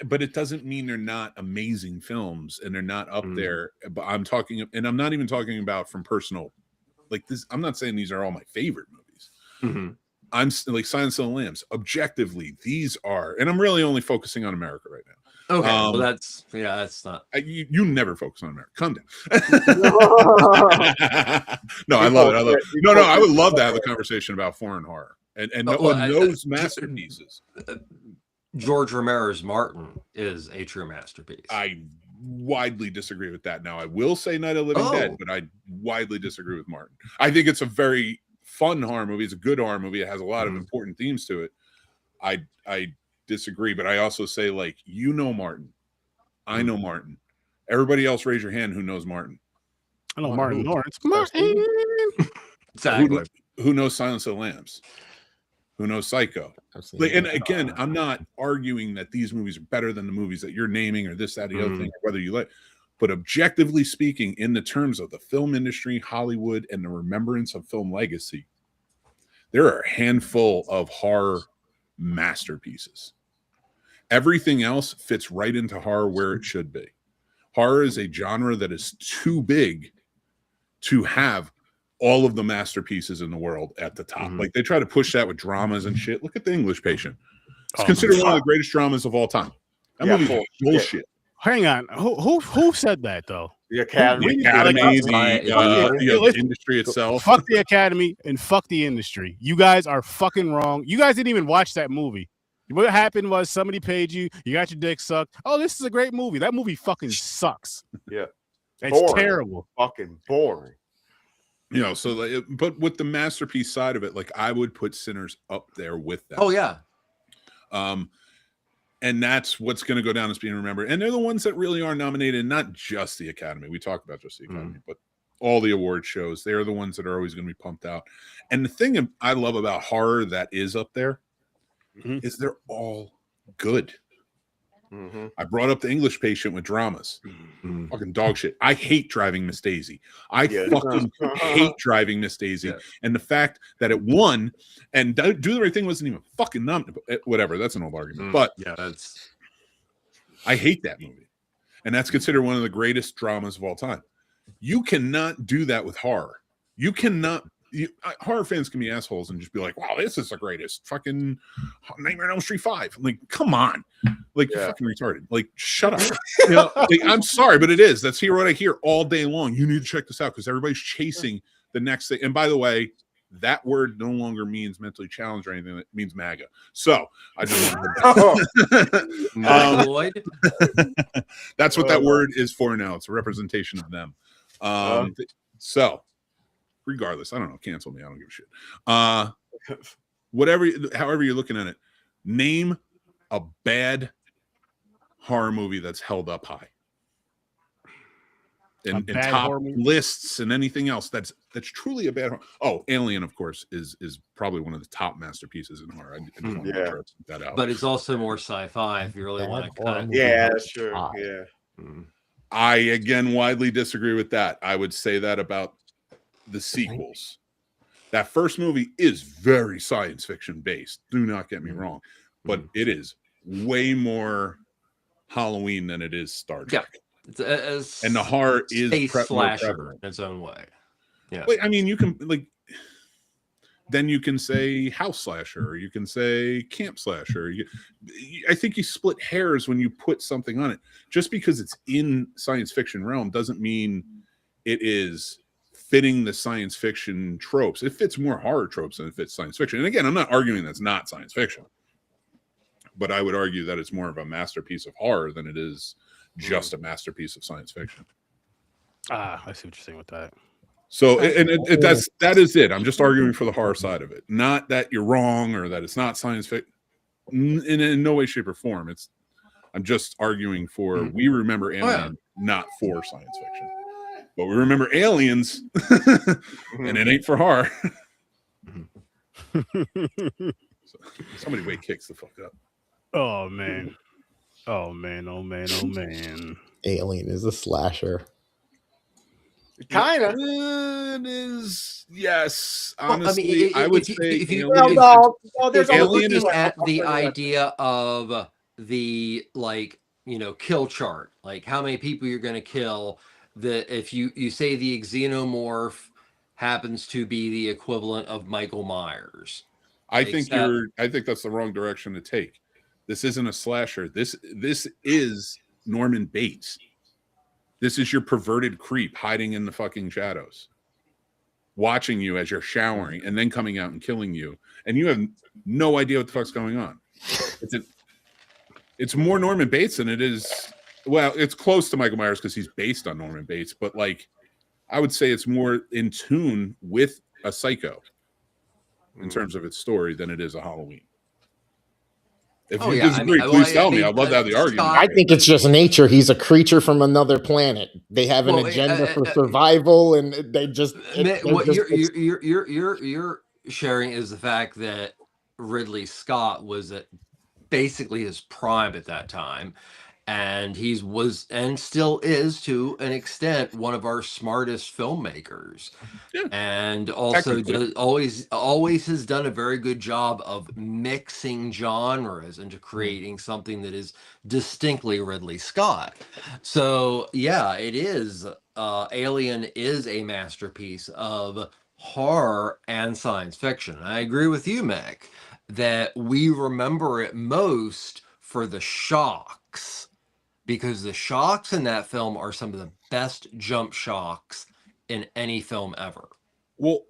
but it doesn't mean they're not amazing films and they're not up there. But I'm talking, and I'm not even talking about from personal, like this. I'm not saying these are all my favorite movies. I'm like Silence of the Lambs. Objectively, these are, and I'm really only focusing on America right now. Okay, well that's not. You never focus on America. Calm down. No, I love it. I love it. No, I would love to have a conversation about foreign horror and those masterpieces. George Romero's Martin is a true masterpiece. I widely disagree with that. Now, I will say Night of the Living Dead, but I widely disagree with Martin. I think it's a very fun horror movie. It's a good horror movie. It has a lot of important themes to it. I disagree, but I also say, like, Martin. I know Martin. Everybody else raise your hand who knows Martin. I know Martin Lawrence. Martin. Exactly. Who knows Silence of the Lambs? Who knows Psycho? Like, and again, I'm not arguing that these movies are better than the movies that you're naming or this, that, the other thing, or whether you like. But objectively speaking, in the terms of the film industry, Hollywood, and the remembrance of film legacy, there are a handful of horror masterpieces. Everything else fits right into horror where it should be. Horror is a genre that is too big to have all of the masterpieces in the world at the top. Like, they try to push that with dramas and shit. Look at The English Patient. It's considered one of the greatest dramas of all time. That movie is bullshit. Hang on. Who said that, though? The Academy. The industry itself. Fuck the Academy and fuck the industry. You guys are fucking wrong. You guys didn't even watch that movie. What happened was somebody paid you. You got your dick sucked. Oh, this is a great movie. That movie fucking sucks. Yeah. It's boring. terrible. Fucking boring. You know, so like, but with the masterpiece side of it, like, I would put Sinners up there with that. Oh yeah. And that's what's going to go down as being remembered. And they're the ones that really are nominated, not just the Academy. We talk about just the Academy, but all the award shows. They're the ones that are always going to be pumped out. And the thing I love about horror that is up there is they're all good. I brought up The English Patient with dramas. Fucking dog shit. I hate Driving Miss Daisy. I fucking hate Driving Miss Daisy. Yeah. And the fact that it won and Do the Right Thing wasn't even fucking nominated. Whatever. That's an old argument. But yeah, I hate that movie. And that's considered one of the greatest dramas of all time. You cannot do that with horror. You cannot. Horror fans can be assholes and just be like, wow, this is the greatest fucking Nightmare on Elm Street 5. I'm like, come on. Like, you're fucking retarded. Like, shut up. You know, like, I'm sorry, but it is. That's what I hear all day long. You need to check this out because everybody's chasing the next thing. And by the way, that word no longer means mentally challenged or anything. It means MAGA. So I just that's what that word is for now. It's a representation of them. So regardless, I don't know, cancel me. I don't give a shit. However you're looking at it, name a bad horror movie that's held up high. In top lists and anything else that's truly a bad horror. Oh, Alien, of course, is probably one of the top masterpieces in horror. I just want to try that out. But it's also more sci-fi if you really want to cut. Yeah, that's true. Yeah. I again widely disagree with that. I would say that about the sequels. That first movie is very science fiction based. Do not get me wrong, but it is way more Halloween than it is Star Trek. Yeah. And the horror is space slasher in its own way. Yeah, I mean, you can then you can say house slasher, or you can say camp slasher. I think you split hairs when you put something on it. Just because it's in science fiction realm doesn't mean it is fitting the science fiction tropes. It fits more horror tropes than it fits science fiction. And again, I'm not arguing that's not science fiction, but I would argue that it's more of a masterpiece of horror than it is just a masterpiece of science fiction. I see what you're saying with that. So, that is it. I'm just arguing for the horror side of it, not that you're wrong or that it's not science fiction. In no way, shape, or form. I'm just arguing for we remember Alien, not for science fiction, but we remember Aliens, and it ain't for horror. So, somebody wake kicks the fuck up. Oh man. Oh man. Alien is a slasher. Kind of. It is, yes. Well, Honestly, I would say if you Well, there's if you're always looking like at a the couple of- idea of the kill chart, like how many people you're going to kill, that if you say the xenomorph happens to be the equivalent of Michael Myers, I think that's the wrong direction to take. This isn't a slasher. This is Norman Bates. This is your perverted creep hiding in the fucking shadows, watching you as you're showering and then coming out and killing you. And you have no idea what the fuck's going on. It's more Norman Bates than it is. Well, it's close to Michael Myers because he's based on Norman Bates. But like, I would say it's more in tune with a Psycho in terms of its story than it is a Halloween. If you disagree, please tell me. I'd love to have the argument. I think it's just nature. He's a creature from another planet. They have an agenda for survival, and they just. What you're sharing is the fact that Ridley Scott was at basically his prime at that time, and he was and still is to an extent one of our smartest filmmakers, and also always has done a very good job of mixing genres into creating something that is distinctly Ridley Scott. So yeah, it is Alien is a masterpiece of horror and science fiction. I agree with you, Mick, that we remember it most for the shocks, because the shocks in that film are some of the best jump shocks in any film ever. Well,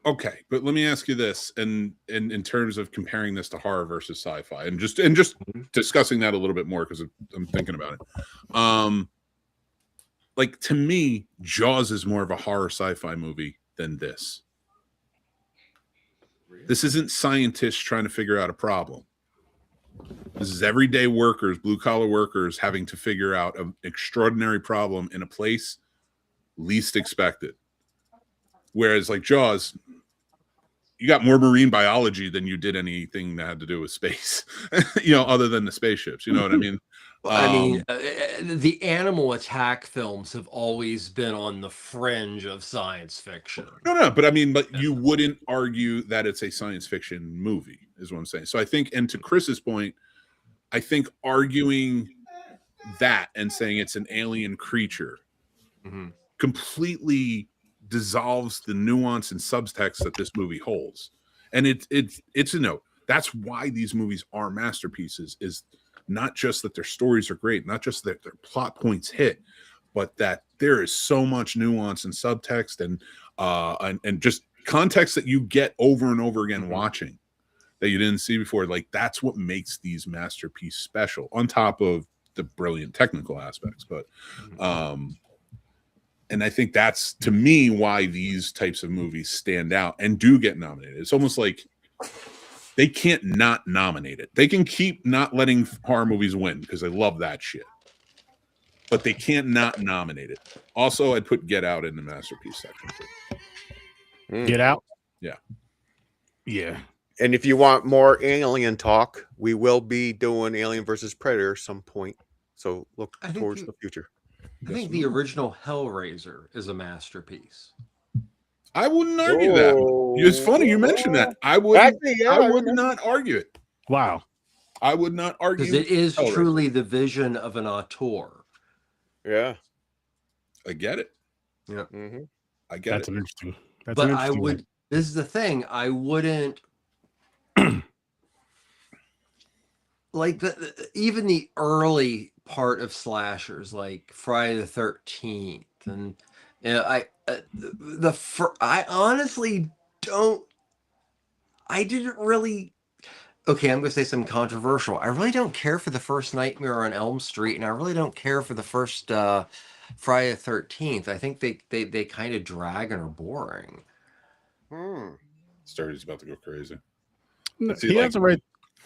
okay, but let me ask you this, and in terms of comparing this to horror versus sci-fi, and just discussing that a little bit more because I'm thinking about it. Like, to me, Jaws is more of a horror sci-fi movie than this. This isn't scientists trying to figure out a problem. This is everyday workers, blue-collar workers, having to figure out an extraordinary problem in a place least expected. Whereas, like Jaws, you got more marine biology than you did anything that had to do with space, other than the spaceships. You know what I mean? The animal attack films have always been on the fringe of science fiction. No, but you wouldn't argue that it's a science fiction movie, is what I'm saying. So I think, and to Chris's point, I think arguing that and saying it's an alien creature completely dissolves the nuance and subtext that this movie holds. And it's a note. That's why these movies are masterpieces, is not just that their stories are great, not just that their plot points hit, but that there is so much nuance and subtext and just context that you get over and over again watching that you didn't see before. Like, that's what makes these masterpieces special, on top of the brilliant technical aspects. But and I think that's, to me, why these types of movies stand out and do get nominated. It's almost like they can't not nominate it. They can keep not letting horror movies win because I love that shit, but they can't not nominate it. Also, I'd put Get Out in the masterpiece section too. Get Out? Yeah. And if you want more alien talk, we will be doing Alien versus Predator some point. So look towards the future. I think the original Hellraiser is a masterpiece. I wouldn't argue that. It's funny you mentioned that. I would not argue it. Wow. I would not argue, because it is truly the vision of an auteur. Yeah. I get it. Yeah. I get That's it. interesting. But I would, this is the thing, I wouldn't like even the early part of slashers like Friday the 13th, and I honestly don't. I didn't really. Okay, I'm going to say something controversial. I really don't care for the first Nightmare on Elm Street, and I really don't care for the first Friday the 13th. I think they kind of drag and are boring. Sturdy's about to go crazy. No, he has a right.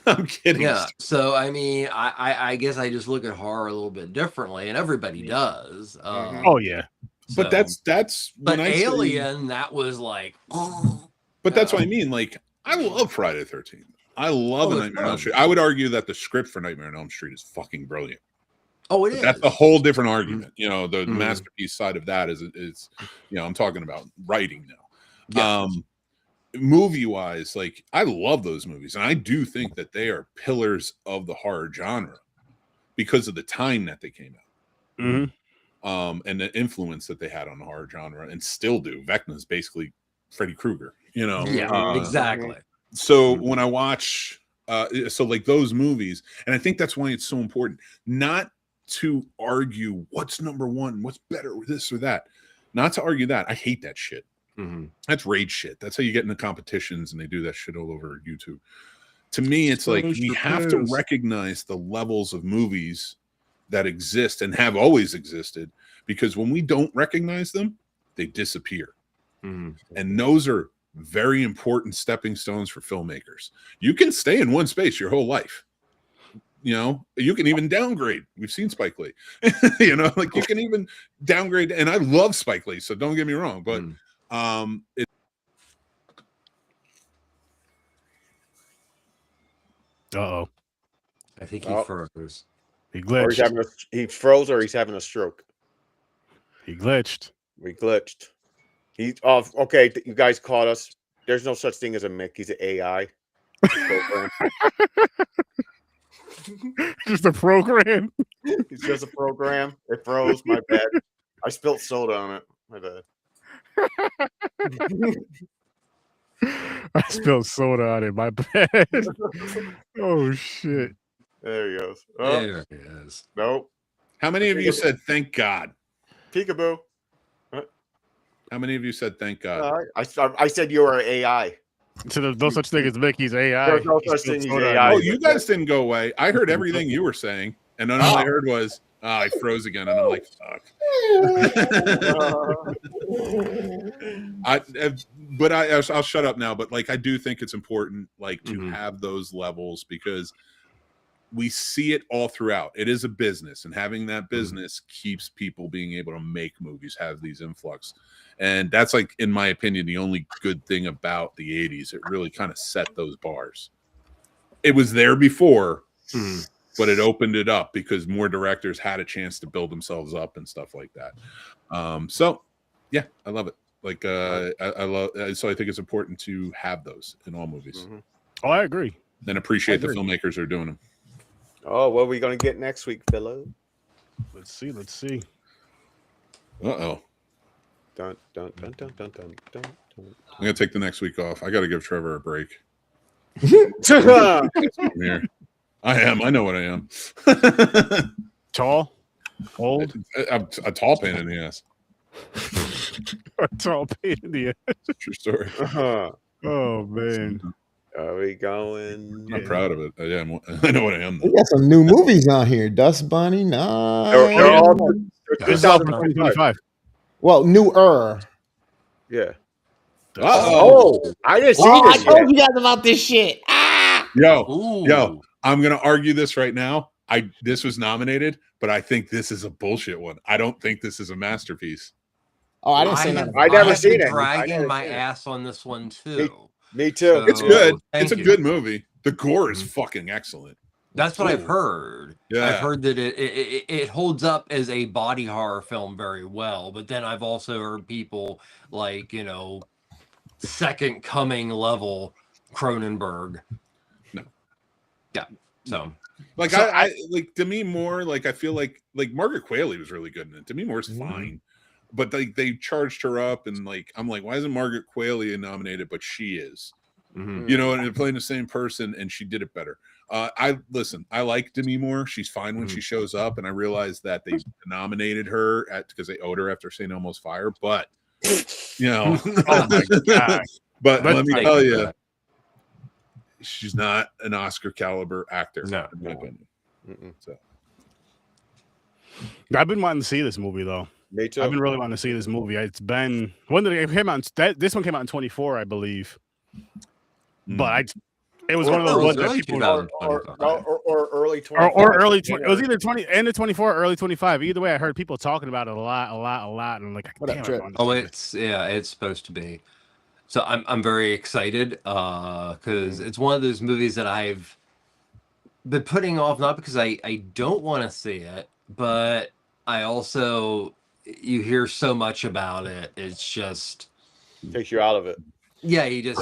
I'm kidding. Yeah. So I mean, I guess I just look at horror a little bit differently, and everybody does. Oh yeah. But that's but when I Alien, that was like. But that's what I mean. Like, I love Friday the 13th. I love a Nightmare on Elm Street. I would argue that the script for Nightmare on Elm Street is fucking brilliant. Oh, it is. That's a whole different argument. You know, the masterpiece side of that is I'm talking about writing now. Yeah. Movie-wise, like, I love those movies, and I do think that they are pillars of the horror genre because of the time that they came out. And the influence that they had on the horror genre, and still do. Vecna's basically Freddy Krueger, you know. Exactly. So when I watch like those movies, and I think that's why it's so important not to argue what's number one, what's better, this or that. Not to argue that. I hate that shit. That's rage shit. That's how you get into competitions, and they do that shit all over YouTube. To me, it's like we have to recognize the levels of movies that exist and have always existed, because when we don't recognize them, they disappear. And those are very important stepping stones for filmmakers. You can stay in one space your whole life. You know, you can even downgrade. We've seen Spike Lee. You know, like you can even downgrade. And I love Spike Lee, so don't get me wrong. But Uh-oh. I think he froze. He glitched. Or he froze, or he's having a stroke. He glitched. We glitched. He's off. Okay, you guys caught us. There's no such thing as a Mick. He's an AI. Just a program. It's just a program. It froze. My bad. I spilled soda on it. My bad. I spilled soda on it. My bad. Oh shit. There he goes. Oh, there he is. Nope. How many of you said thank God? Peekaboo. How many of you said thank God? I said you are AI. So there's no such thing as Mickey's AI. There's no such thing as AI. Oh, you guys didn't go away. I heard everything you were saying, and then all I heard was, I froze again, and I'm like, fuck. I'll shut up now. But like, I do think it's important, like, to have those levels, because we see it all throughout. It is a business, and having that business keeps people being able to make movies, have these influx. And that's, like, in my opinion, the only good thing about the 80s. It really kind of set those bars. It was there before, but it opened it up because more directors had a chance to build themselves up and stuff like that. So, yeah, I love it. Like, I love. So I think it's important to have those in all movies. Oh, I agree. And appreciate the filmmakers who are doing them. Oh, what are we going to get next week, Philo? Let's see. Let's see. Uh-oh. Dun, dun, dun, dun, dun, dun, dun, dun. I'm going to take the next week off. I got to give Trevor a break. I'm here. I am. I know what I am. Tall? Old? I'm a tall pain in the ass. A tall pain in the ass. True story. Oh, man. Are we going? I'm proud of it. I know what I am. We got some new movies on here. Dust Bunny, nice. They're all 2025. Well, newer. Yeah. Uh-oh. I didn't see I this told you guys about this shit. Yo, I'm gonna argue this right now. This was nominated, but I think this is a bullshit one. I don't think this is a masterpiece. Oh, I didn't say that. I never seen it. Dragging my ass on this one too. Me too. It's good. Thank It's a you. good movie. The gore is fucking excellent. That's what I've heard. Yeah. I've heard that it holds up as a body horror film very well, but then I've also heard people like, Second Coming level Cronenberg. No. Yeah. So like I like Demi Moore, like I feel like Margaret Qualley was really good in it. Demi Moore's fine. But they charged her up, and like I'm like, why isn't Margaret Qualley nominated? But she is. And they're playing the same person, and she did it better. I like Demi Moore. She's fine when she shows up, and I realized that they nominated her because they owed her after St. Elmo's Fire. But Oh my God. But let me tell you, she's not an Oscar caliber actor. No. In my opinion. So I've been wanting to see this movie though. Me too. I've been really wanting to see this movie. It's been when did it came out? This one came out in 24, I believe. But it was one of those ones that early people or early 25. or early 20. It was either 20 end of 24 or early 25. Either way, I heard people talking about it a lot, and I'm like, What up, damn, Trip? Oh, it's supposed to be. So I'm very excited because it's one of those movies that I've been putting off, not because I don't want to see it, but I also, you hear so much about it. It's just takes you out of it. Yeah, you just,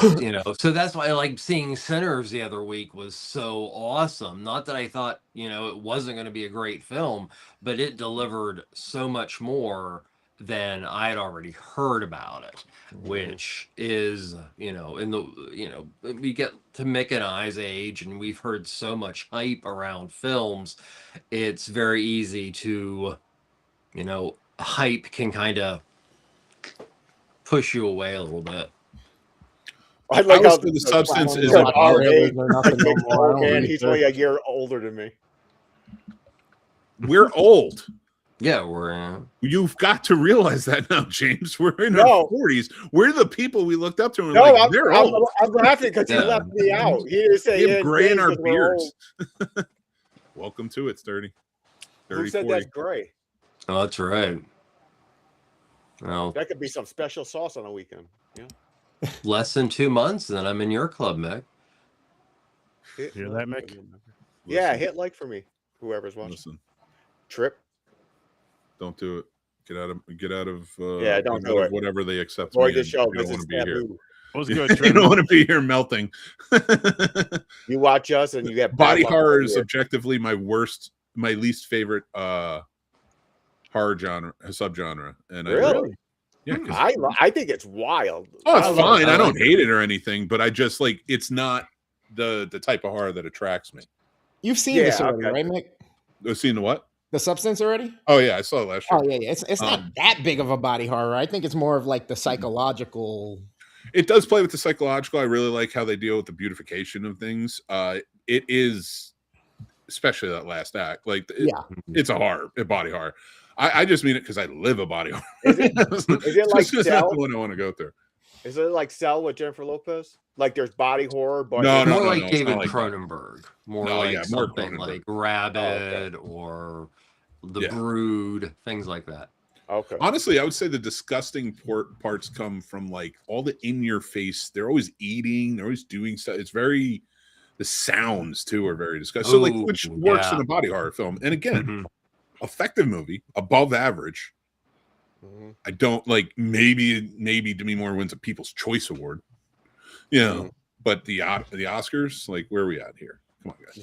so that's why I like seeing Sinners the other week was so awesome. Not that I thought, it wasn't going to be a great film, but it delivered so much more than I had already heard about it, which is, we get to Mick and I's age and we've heard so much hype around films. It's very easy to, hype can kind of push you away a little bit. I like how how the substance is our age. Man, He's only a year older than me. We're old. Yeah, You've got to realize that now, James. We're in our 40s. We're the people we looked up to. And I'm laughing because he left me out. He didn't say we have gray in our beards. Welcome to it, Sturdy. Who said 40. That's gray? Oh, that's right. Well, that could be some special sauce on a weekend. Yeah. Less than 2 months, then I'm in your club, Mick. Hear that, Mick? Yeah, hit like for me. Whoever's watching. Listen. Trip. Don't do it. Get out of don't do it. Whatever they accept. Or the show. You don't want to be here. It was good. You don't want to be here melting. You watch us and you get body horror is objectively my least favorite horror subgenre. And really? Yeah, I think it's wild. Oh, it's fine. I don't hate it or anything, but I just it's not the type of horror that attracts me. You've seen this already, right, Mick? I've seen the what? The Substance already? Oh yeah, I saw it last year. Oh yeah. It's not that big of a body horror. I think it's more of like the psychological. It does play with the psychological. I really like how they deal with the beautification of things. It is, especially that last act. It's a body horror. I just mean it because I live a body horror. Is it like Cell? That's the one I want to go through. Is it like Cell with Jennifer Lopez? Like there's body horror, but more like David Cronenberg. More like something Cronenberg. Like Rabid or The Brood, things like that. Okay. Honestly, I would say the disgusting parts come from all the in your face. They're always eating. They're always doing stuff. It's very. The sounds too are very disgusting. Which works in a body horror film. And again. Effective movie, above average. I don't maybe Demi Moore wins a People's Choice Award, but the Oscars, where are we at here? Come on, guys.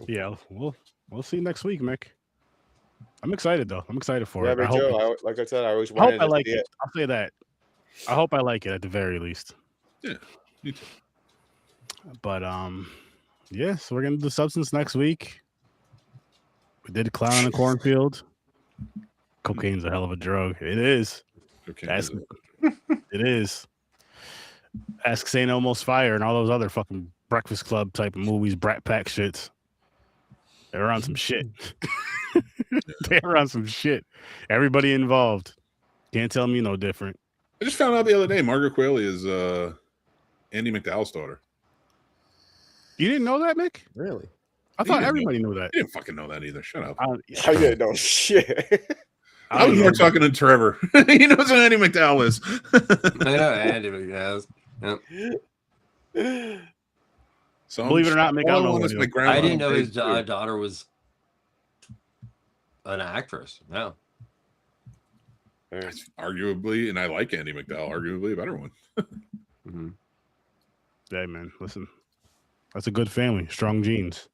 Yeah, we'll see next week, Mick. I'm excited though. I'm excited for it. Me too. Like I said, I always hope I like it. I'll say that. I hope I like it at the very least. Yeah, me too. But so we're gonna do Substance next week. We did Clown in the Cornfield. Cocaine's a hell of a drug. It is. It is. Ask St. Elmo's Fire and all those other fucking Breakfast Club type of movies, Brat Pack shits. They're on some shit. They're on some shit. Everybody involved. Can't tell me no different. I just found out the other day Margaret Qualley is Andy McDowell's daughter. You didn't know that, Mick? Really? I thought everybody knew that. You didn't fucking know that either. Shut up. I didn't know shit. I was more talking to Trevor. He knows who Andy McDowell is. I know Andy McDowell. Yep. So believe it or not, Mick, I didn't know his daughter was an actress. No. Arguably, and I like Andy McDowell, arguably a better one. Hey, man, listen. That's a good family. Strong genes.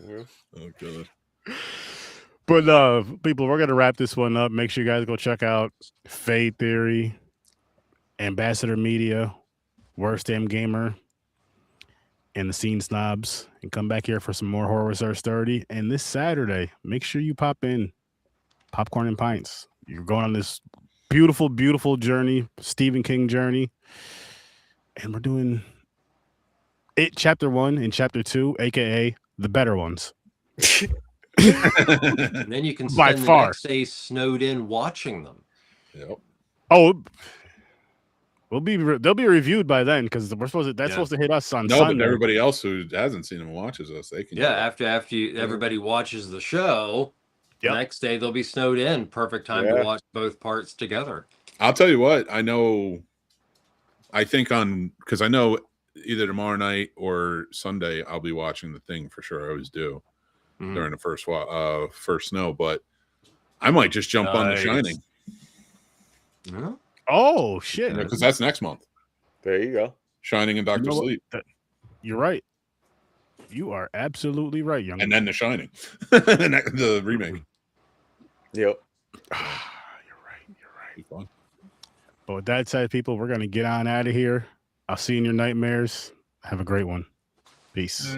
Oh god. But people, we're gonna wrap this one up. Make sure you guys go check out Fade Theory, Ambassador Media, Worst Damn Gamer, and the Scene Snobs, and come back here for some more Horror Research 30. And this Saturday, make sure you pop in Popcorn and Pints. You're going on this beautiful, beautiful journey, Stephen King journey, and we're doing It Chapter 1 and Chapter 2, aka the better ones. And then you can By spend the far. next day snowed in watching them. Yep. Oh, they'll be reviewed by then because we're supposed to hit us on No, Sunday. but everybody else who hasn't seen them and watches us, they can. Yeah, after everybody watches the show, the next day they'll be snowed in. Perfect time to watch both parts together. I'll tell you what, I know. I think because I know either tomorrow night or Sunday I'll be watching The Thing for sure. I always do during the first snow, but I might just jump on The Shining. Yeah. Oh shit! Because that's next month. There you go. Shining and Doctor Sleep. You're right. You are absolutely right, young. And then The Shining, the remake. Yep. You're right. Fun. But with that said, people, we're gonna get on out of here. I'll see you in your nightmares. Have a great one. Peace.